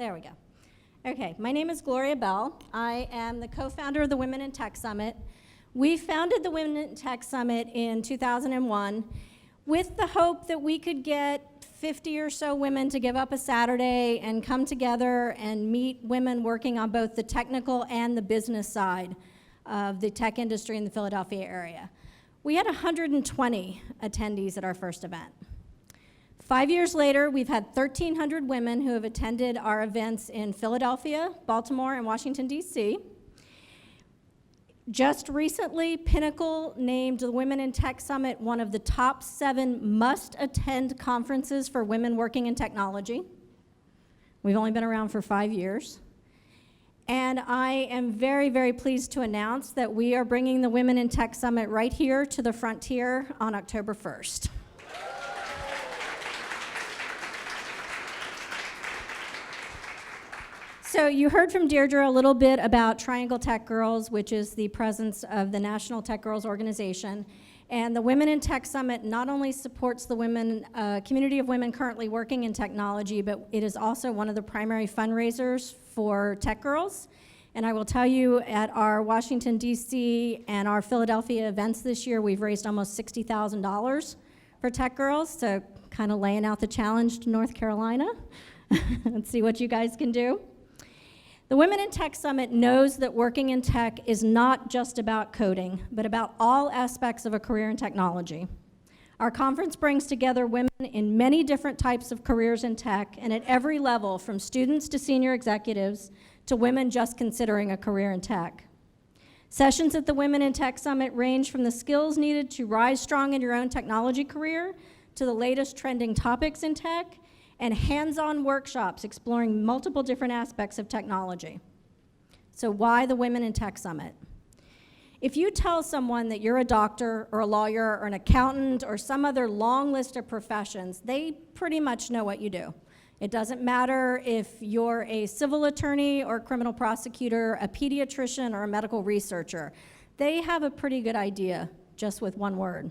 There we go. Okay, my name is Gloria Bell. I am the co-founder of the Women in Tech Summit. We founded the Women in Tech Summit in 2001 with the hope that we could get 50 or so women to give up a Saturday and come together and meet women working on both the technical and the business side of the tech industry in the Philadelphia area. We had 120 attendees at our first event. 5 years later, we've had 1,300 women who have attended our events in Philadelphia, Baltimore, and Washington, D.C. Just recently, Pinnacle named the Women in Tech Summit one of the top 7 must-attend conferences for women working in technology. We've only been around for 5 years. And I am very, very pleased to announce that we are bringing the Women in Tech Summit right here to the Frontier on October 1st. So you heard from Deirdre a little bit about Triangle Tech Girls, which is the presence of the National Tech Girls Organization. And the Women in Tech Summit not only supports the women, community of women currently working in technology, but it is also one of the primary fundraisers for Tech Girls. And I will tell you, at our Washington, D.C. and our Philadelphia events this year, we've raised almost $60,000 for Tech Girls, so kind of laying out the challenge to North Carolina. Let's see what you guys can do. The Women in Tech Summit knows that working in tech is not just about coding, but about all aspects of a career in technology. Our conference brings together women in many different types of careers in tech and at every level, from students to senior executives to women just considering a career in tech. Sessions at the Women in Tech Summit range from the skills needed to rise strong in your own technology career to the latest trending topics in tech, and hands-on workshops exploring multiple different aspects of technology. So why the Women in Tech Summit? If you tell someone that you're a doctor or a lawyer or an accountant or some other long list of professions, they pretty much know what you do. It doesn't matter if you're a civil attorney or a criminal prosecutor, a pediatrician or a medical researcher. They have a pretty good idea just with one word.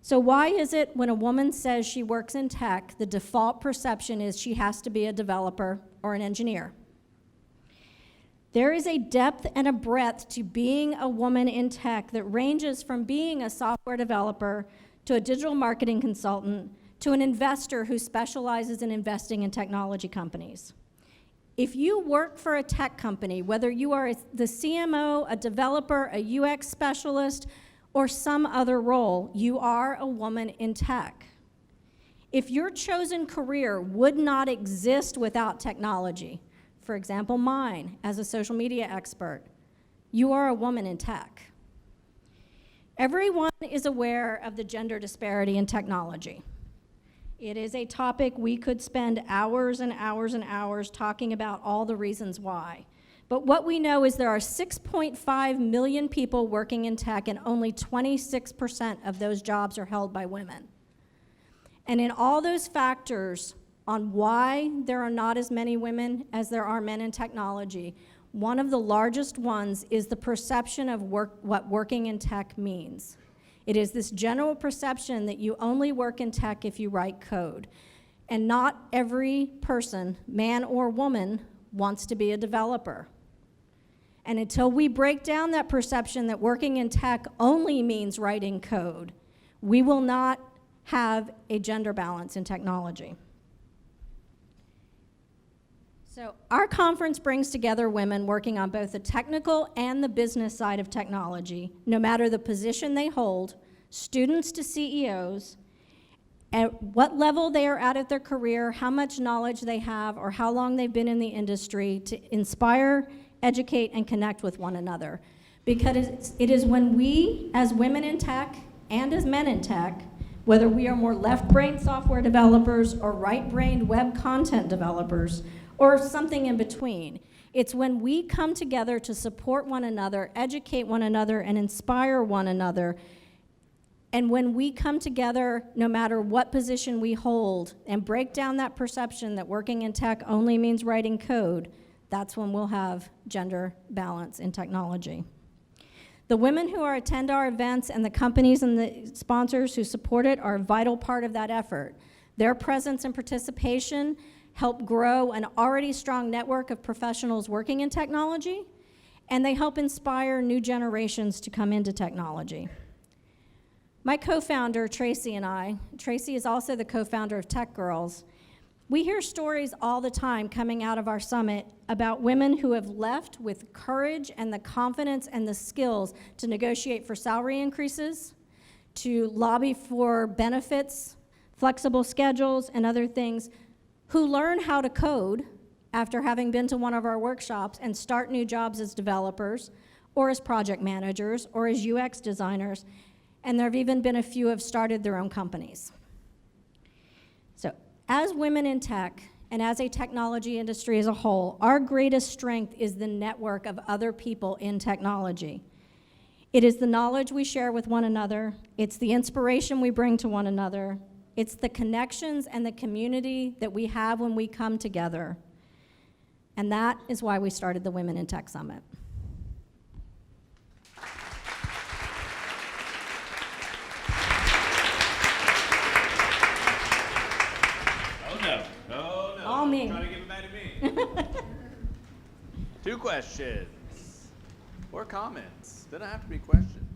So why is it when a woman says she works in tech, the default perception is she has to be a developer or an engineer? There is a depth and a breadth to being a woman in tech that ranges from being a software developer to a digital marketing consultant to an investor who specializes in investing in technology companies. If you work for a tech company, whether you are the CMO, a developer, a UX specialist, or some other role, you are a woman in tech. If your chosen career would not exist without technology, for example, mine as a social media expert, you are a woman in tech. Everyone is aware of the gender disparity in technology. It is a topic we could spend hours and hours and hours talking about all the reasons why. But what we know is there are 6.5 million people working in tech, and only 26% of those jobs are held by women. And in all those factors on why there are not as many women as there are men in technology, one of the largest ones is the perception of what working in tech means. It is this general perception that you only work in tech if you write code. And not every person, man or woman, wants to be a developer. And until we break down that perception that working in tech only means writing code, we will not have a gender balance in technology. So our conference brings together women working on both the technical and the business side of technology, no matter the position they hold, students to CEOs, at what level they are at their career, how much knowledge they have, or how long they've been in the industry, to inspire, educate, and connect with one another. Because it is when we, as women in tech and as men in tech, whether we are more left-brained software developers or right-brained web content developers, or something in between, it's when we come together to support one another, educate one another, and inspire one another. And when we come together, no matter what position we hold, and break down that perception that working in tech only means writing code, that's when we'll have gender balance in technology. The women who attend our events and the companies and the sponsors who support it are a vital part of that effort. Their presence and participation help grow an already strong network of professionals working in technology, and they help inspire new generations to come into technology. My co-founder, Tracy, and I, Tracy is also the co-founder of Tech Girls, we hear stories all the time coming out of our summit about women who have left with courage and the confidence and the skills to negotiate for salary increases, to lobby for benefits, flexible schedules, and other things, who learn how to code after having been to one of our workshops and start new jobs as developers, or as project managers, or as UX designers, and there have even been a few who have started their own companies. So, as women in tech, and as a technology industry as a whole, our greatest strength is the network of other people in technology. It is the knowledge we share with one another, it's the inspiration we bring to one another, it's the connections and the community that we have when we come together. And that is why we started the Women in Tech Summit. All me. Trying to give it back to me. 2 questions or comments. They don't have to be questions.